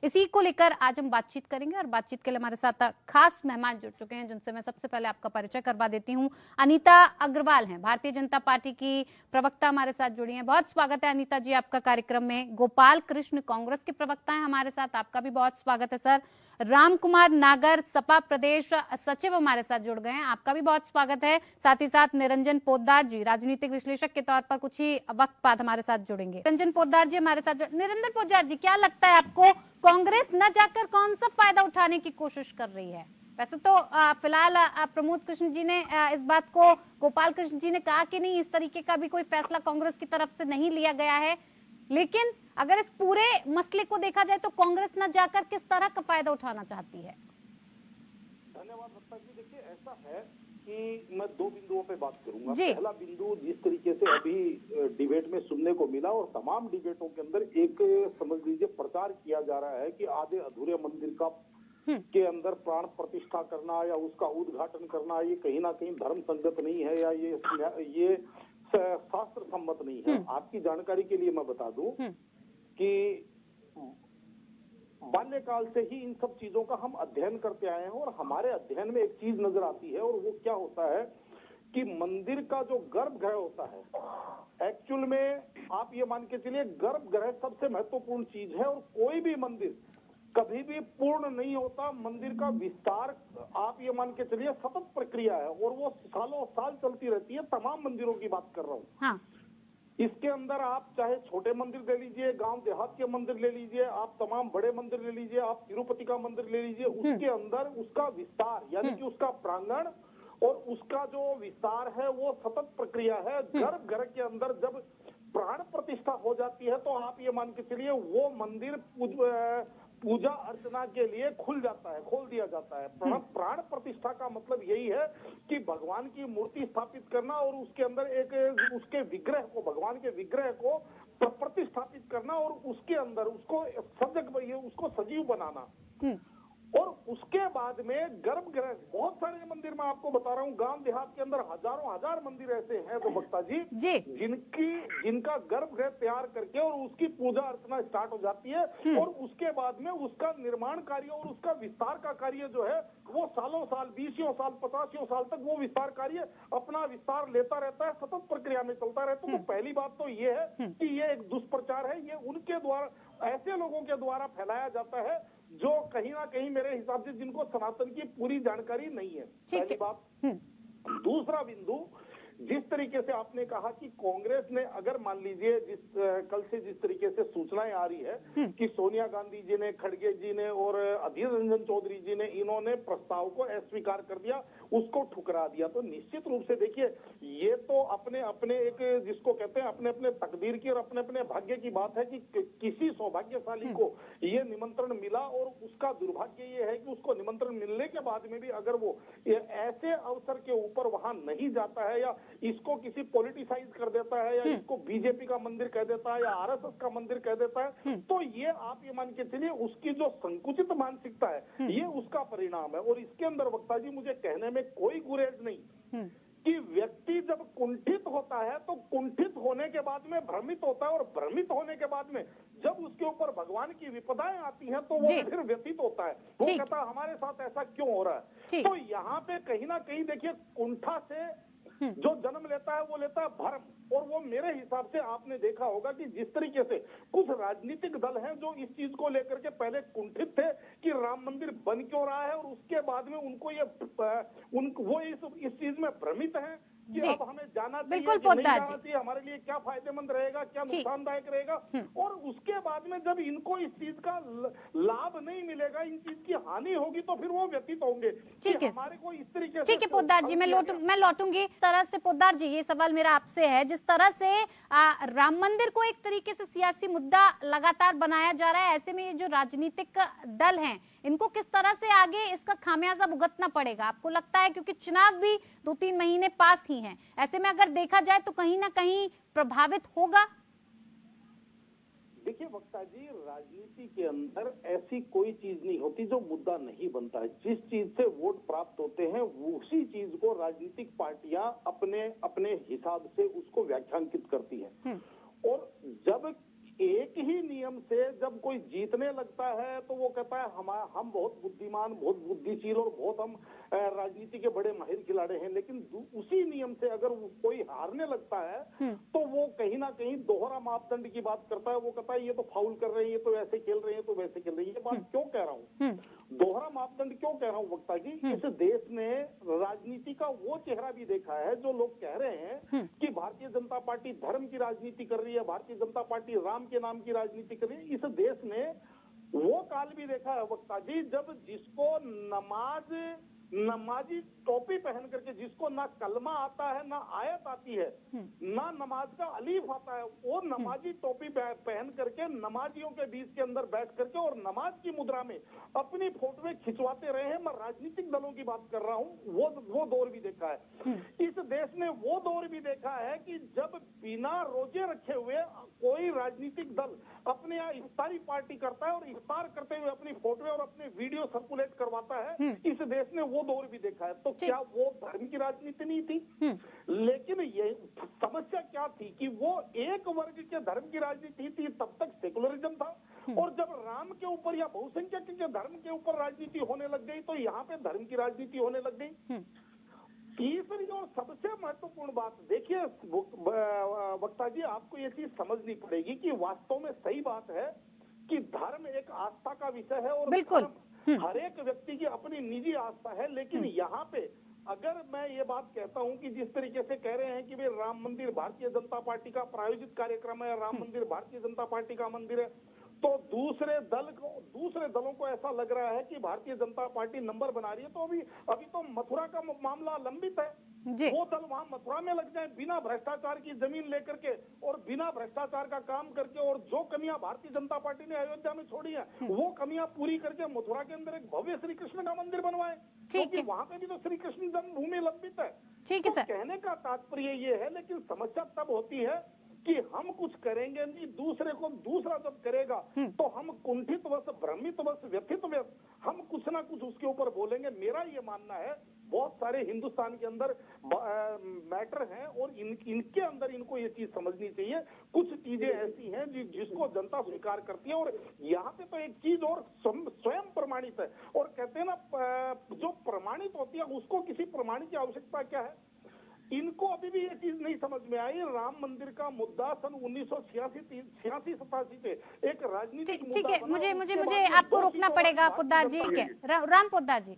इसी को लेकर आज हम बातचीत करेंगे और बातचीत के लिए हमारे साथ खास मेहमान जुड़ चुके हैं, जिनसे मैं सबसे पहले आपका परिचय करवा देती हूँ। अनीता अग्रवाल हैं, भारतीय जनता पार्टी की प्रवक्ता हमारे साथ जुड़ी हैं। बहुत स्वागत है अनीता जी आपका कार्यक्रम में। गोपाल कृष्ण कांग्रेस के प्रवक्ता हैं हमारे साथ, आपका भी बहुत स्वागत है सर। राम कुमार नागर सपा प्रदेश सचिव हमारे साथ जुड़ गए हैं, आपका भी बहुत स्वागत है। साथ ही साथ निरंजन पोद्दार जी राजनीतिक विश्लेषक के तौर पर कुछ ही वक्त बाद हमारे साथ जुड़ेंगे। निरंजन पोद्दार जी हमारे साथ। निरंजन पोद्दार जी, क्या लगता है आपको, कांग्रेस न जाकर कौन सा फायदा उठाने की कोशिश कर रही है? वैसे तो फिलहाल प्रमोद कृष्ण जी ने इस बात को, गोपाल कृष्ण जी ने कहा कि नहीं, इस तरीके का भी कोई फैसला कांग्रेस की तरफ से नहीं लिया गया है, लेकिन अगर इस पूरे मसले को देखा जाए तो कांग्रेस न जाकर किस तरह का फायदा उठाना चाहती है? धन्यवाद दत्ता जी। देखिए, ऐसा है कि मैं दो बिंदुओं पे बात करूंगा। जी। पहला बिंदु, जिस तरीके से अभी डिबेट में सुनने को मिला और तमाम डिबेटों के अंदर एक समझ लीजिए प्रचार किया जा रहा है कि आधे अधूरे मंदिर का के अंदर प्राण प्रतिष्ठा करना या उसका उद्घाटन करना ये कहीं ना कहीं धर्म संगत नहीं है या ये शास्त्र सम्मत नहीं है। आपकी जानकारी के लिए मैं बता दूं कि बाल्यकाल से ही इन सब चीजों का हम अध्ययन करते आए हैं और हमारे अध्ययन में एक चीज नजर आती है, और वो क्या होता है कि मंदिर का जो गर्भगृह होता है, एक्चुअल में आप ये मान के चलिए गर्भगृह सबसे महत्वपूर्ण चीज है, और कोई भी मंदिर कभी भी पूर्ण नहीं होता। मंदिर का विस्तार आप ये मान के चलिए सतत प्रक्रिया है और वो सालों साल चलती रहती है। तमाम मंदिरों की बात कर रहा हूँ। हाँ। इसके अंदर आप चाहे छोटे मंदिर ले लीजिए, गांव देहात के मंदिर ले लीजिए, आप तमाम बड़े मंदिर ले लीजिए, आप तिरुपति का मंदिर ले लीजिए, उसके अंदर उसका विस्तार यानी कि उसका प्रांगण और उसका जो विस्तार है वो सतत प्रक्रिया है। गर्भगृह के अंदर जब प्राण प्रतिष्ठा हो जाती है तो आप ये मान के चलिए वो मंदिर पूजा अर्चना के लिए खुल जाता है, खोल दिया जाता है। प्राण प्रतिष्ठा का मतलब यही है कि भगवान की मूर्ति स्थापित करना और उसके अंदर एक उसके विग्रह को, भगवान के विग्रह को प्रतिष्ठापित करना और उसके अंदर उसको उसको सजीव बनाना। और उसके बाद में गर्भगृह, बहुत सारे मंदिर मैं आपको बता रहा हूँ, गांव देहात के अंदर हजारों हजार मंदिर ऐसे हैं तो भक्ता जी जिनका गर्भगृह तैयार करके और उसकी पूजा अर्चना स्टार्ट हो जाती है और उसके बाद में उसका निर्माण कार्य और उसका विस्तार का कार्य जो है वो सालों साल, 20 साल, 50 साल तक वो विस्तार कार्य अपना विस्तार लेता रहता है, सतत प्रक्रिया में चलता रहता है। तो पहली बात तो ये है कि ये एक दुष्प्रचार है, ये उनके द्वारा, ऐसे लोगों के द्वारा फैलाया जाता है जो कहीं ना कहीं मेरे हिसाब से जिनको सनातन की पूरी जानकारी नहीं है। पहली बात। दूसरा बिंदु, जिस तरीके से आपने कहा कि कांग्रेस ने, अगर मान लीजिए कल से जिस तरीके से सूचनाएं आ रही है कि सोनिया गांधी जी ने, खड़गे जी ने और अधीर रंजन चौधरी जी ने, इन्होंने प्रस्ताव को अस्वीकार कर दिया, उसको ठुकरा दिया, तो निश्चित रूप से देखिए ये तो अपने अपने एक, जिसको कहते हैं अपने अपने तकदीर की और अपने अपने भाग्य की बात है कि किसी सौभाग्यशाली को ये निमंत्रण मिला और उसका दुर्भाग्य ये है कि उसको निमंत्रण मिलने के बाद में भी अगर वो ऐसे अवसर के ऊपर वहां नहीं जाता है या इसको किसी पॉलिटिसाइज कर देता है या इसको बीजेपी का मंदिर कह देता है या आरएसएस का मंदिर कह देता है, तो ये आप ये मान के चलिए उसकी जो संकुचित मानसिकता है ये उसका परिणाम है। और इसके अंदर वक्ता जी मुझे कहने में कोई गुरेज नहीं कि व्यक्ति जब कुंठित होता है तो कुंठित होने के बाद में भ्रमित होता है और भ्रमित होने के बाद में जब उसके ऊपर भगवान की विपदाएं आती हैं तो वो फिर व्यतीत होता है, वो कहता है हमारे साथ ऐसा क्यों हो रहा है। तो यहाँ पे कहीं ना कहीं देखिए कुंठा से जो जन्म लेता है वो लेता है भ्रम, और वो मेरे हिसाब से आपने देखा होगा कि जिस तरीके से कुछ राजनीतिक दल हैं जो इस चीज को लेकर के पहले कुंठित थे कि राम मंदिर बन क्यों रहा है, और उसके बाद में उनको ये वो इस चीज में भ्रमित हैं कि अब हमें जाना चाहिए, नहीं जाना चाहिए, हमारे लिए क्या फायदेमंद रहेगा, क्या नुकसानदायक रहेगा, और उसके बाद में जब इनको इस चीज का लाभ नहीं मिलेगा, इन चीज की हानि होगी तो फिर वो व्यतीत होंगे। ठीक है, हमारे को इस तरीके से। ठीक है पोद्दार जी, मैं लौटूंगी तरह से। पोद्दार जी, ये सवाल मेरा आपसे है, जिस तरह से राम मंदिर को एक तरीके से सियासी मुद्दा लगातार बनाया जा रहा है, ऐसे में ये जो राजनीतिक दल हैं इनको किस तरह से आगे इसका खामियाजा भुगतना पड़ेगा आपको लगता है? क्योंकि चुनाव भी 2-3 महीने पास ही हैं, ऐसे में अगर देखा जाए तो कहीं ना कहीं प्रभावित होगा। देखिए वक्ता जी, राजनीति के अंदर ऐसी कोई चीज नहीं होती जो मुद्दा नहीं बनता है। जिस चीज से वोट प्राप्त होते हैं उसी चीज को राजनीतिक पार्टियां अपने अपने हिसाब से उसको व्याख्यांकित करती हैं। और जब एक ही नियम से जब कोई जीतने लगता है तो वो कहता है हम बहुत बुद्धिमान, बहुत बुद्धिशील और बहुत हम राजनीति के बड़े माहिर खिलाड़ी हैं, लेकिन उसी नियम से अगर कोई हारने लगता है तो वो कहीं ना कहीं दोहरा मापदंड की बात करता है। वो कहता है ये तो फाउल कर रहे हैं, ये तो ऐसे खेल रहे हैं, तो वैसे खेल रहे हैं। ये बात क्यों कह रहा हूँ, दोहरा मापदंड क्यों कह रहा हूँ वक्ता जी, इस देश ने राजनीति का वो चेहरा भी देखा है जो लोग कह रहे हैं कि भारतीय जनता पार्टी धर्म की राजनीति कर रही है, भारतीय जनता पार्टी राम के नाम की राजनीति कर रही है। इस देश ने वो काल भी देखा है वक्ता जी जब जिसको नमाजी टोपी पहन करके, जिसको ना कलमा आता है ना आयत आती है ना नमाज का अलीफ आता है, वो नमाजी टोपी पहन करके नमाजियों के बीच के अंदर बैठ करके और नमाज की मुद्रा में अपनी फोटोएं खिंचवाते रहे हैं। मैं राजनीतिक दलों की बात कर रहा हूँ। वो दौर भी देखा है इस देश ने। वो दौर भी देखा है कि जब बिना रोजे रखे हुए कोई राजनीतिक दल अपने यहाँ इफ्तारी पार्टी करता है और इफ्तार करते हुए अपनी फोटोएं और अपने वीडियो सर्कुलेट करवाता है। इस देश ने वो दौर भी देखा है। तो क्या वो धर्म की राजनीति नहीं थी? लेकिन ये समस्या क्या थी कि वो एक वर्ग के धर्म की राजनीति थी, तब तक सेकुलरिज्म था। और जब राम के ऊपर या बहुसंख्यक के धर्म के ऊपर राजनीति होने लग गई तो यहाँ पे धर्म की राजनीति होने लग गई। तीसरी और सबसे महत्वपूर्ण बात देखिए वक्ता जी, आपको ये चीज समझनी पड़ेगी कि वास्तव में सही बात है कि धर्म एक आस्था का विषय है और बिल्कुल हर एक व्यक्ति की अपनी निजी आस्था है। लेकिन यहाँ पे अगर मैं ये बात कहता हूँ कि जिस तरीके से कह रहे हैं कि भाई राम मंदिर भारतीय जनता पार्टी का प्रायोजित कार्यक्रम है, राम मंदिर भारतीय जनता पार्टी का मंदिर है, तो दूसरे दलों को ऐसा लग रहा है कि भारतीय जनता पार्टी नंबर बना रही है। तो अभी तो मथुरा का मामला लंबित है। वो दल वहां मथुरा में लग जाए बिना भ्रष्टाचार की जमीन लेकर के और बिना भ्रष्टाचार का काम करके, और जो कमियां भारतीय जनता पार्टी ने अयोध्या में छोड़ी है वो कमियां पूरी करके मथुरा के अंदर एक भव्य श्री कृष्ण का मंदिर बनवाए, क्योंकि वहां पे भी तो श्री कृष्ण जन्मभूमि लंबित है। ठीक है सर। कहने का तात्पर्य ये है, लेकिन समस्या तब होती है कि हम कुछ करेंगे नहीं, दूसरा जब करेगा तो हम कुंठितवश, भ्रमितवश, व्यथितवश हम कुछ ना कुछ उसके ऊपर बोलेंगे। मेरा ये मानना है बहुत सारे हिंदुस्तान के अंदर मैटर हैं और इनके अंदर इनको ये चीज समझनी चाहिए। कुछ चीजें ऐसी हैं जिसको जनता स्वीकार करती है और यहाँ पे तो एक चीज और स्वयं प्रमाणित है। और कहते हैं ना, जो प्रमाणित होती है उसको किसी प्रमाणित की आवश्यकता क्या है। इनको अभी भी ये चीज नहीं समझ में आई। राम मंदिर का मुद्दा सन 1986-87 से एक राजनीतिक मुद्दा। ठीक है, मुझे आपको रोकना पड़ेगा पोद्दार जी। ठीक है, राम पोद्दार जी।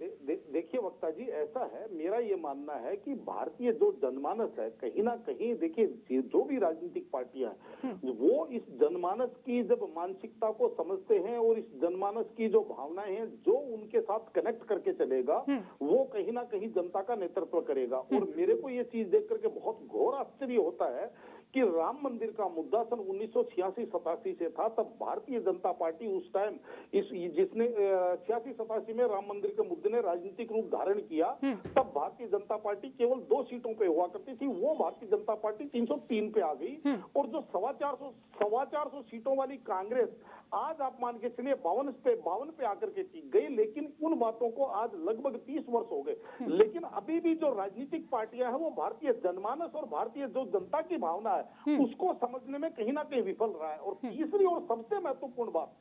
जी देखिए वक्ता जी, ऐसा है, मेरा ये मानना है कि भारतीय जो जनमानस है कहीं ना कहीं, देखिए जो भी राजनीतिक पार्टियां हैं वो इस जनमानस की जब मानसिकता को समझते हैं और इस जनमानस की जो भावनाएं हैं जो उनके साथ कनेक्ट करके चलेगा वो कहीं ना कहीं जनता का नेतृत्व करेगा। और मेरे को ये चीज देख करके बहुत घोर आश्चर्य होता है कि राम मंदिर का मुद्दा सन 1986-87 से था। तब भारतीय जनता पार्टी उस टाइम जिसने 86-87 में राम मंदिर के मुद्दे ने राजनीतिक रूप धारण किया, तब भारतीय जनता पार्टी केवल 2 सीटों पे हुआ करती थी। वो भारतीय जनता पार्टी 303 पे आ गई। और जो 450 सीटों वाली कांग्रेस आज आप मान के चलिए 52 पे आकर के टिक गई। लेकिन उन बातों को आज लगभग 30 वर्ष हो गए, लेकिन अभी भी जो राजनीतिक पार्टियां हैं वो भारतीय जनमानस और भारतीय जो जनता की भावना है उसको समझने में कहीं ना कहीं विफल रहा है। और तीसरी और सबसे महत्वपूर्ण बात,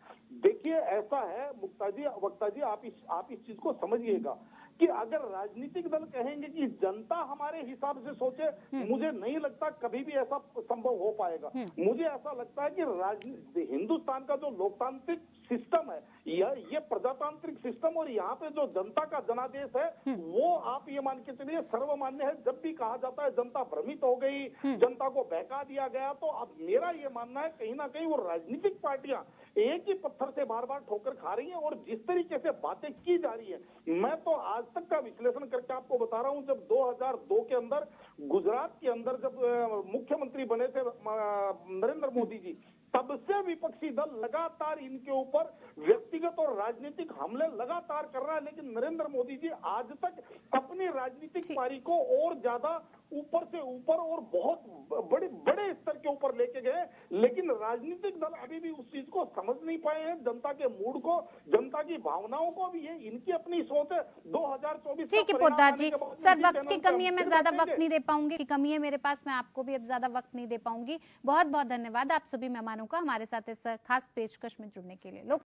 देखिए ऐसा है वक्ता जी, आप इस चीज को समझिएगा कि अगर राजनीतिक दल कहेंगे कि जनता हमारे हिसाब से सोचे, मुझे नहीं लगता कभी भी ऐसा संभव हो पाएगा। मुझे ऐसा लगता है कि हिंदुस्तान का जो लोकतांत्रिक सिस्टम है ये प्रजातांत्रिक सिस्टम, और यहाँ पे जो जनता का जनादेश है वो आप ये मान के चलिए सर्वमान्य है। जब भी कहा जाता है जनता भ्रमित हो गई, जनता को बहका दिया गया, तो अब मेरा ये मानना है कहीं ना कहीं वो राजनीतिक पार्टियां एक ही पत्थर से बार बार ठोकर खा रही हैं। और जिस तरीके से बातें की जा रही है, मैं तो आज तक का विश्लेषण करके आपको बता रहा हूं, जब 2002 के अंदर गुजरात के अंदर जब मुख्यमंत्री बने थे नरेंद्र मोदी जी, तब से विपक्षी दल लगातार इनके ऊपर व्यक्तिगत और राजनीतिक हमले लगातार कर रहा है। लेकिन नरेंद्र मोदी जी आज तक अपनी राजनीतिक पारी को और ज्यादा ऊपर से ऊपर और बहुत बड़े बड़े स्तर के ऊपर लेके गए, लेकिन राजनीतिक दल अभी भी उस चीज को समझ नहीं पाए हैं, जनता के मूड को, जनता की भावनाओं को। भी ये इनकी अपनी सोच है। 2024 ठीक है पोद्दार जी, सर वक्त की कमी है, मैं ज्यादा वक्त नहीं दे पाऊंगी, की कमी है मेरे पास, मैं आपको भी अब ज्यादा वक्त नहीं दे पाऊंगी। बहुत बहुत धन्यवाद आप सभी मेहमानों का हमारे साथ इस खास पेशकश में जुड़ने के लिए।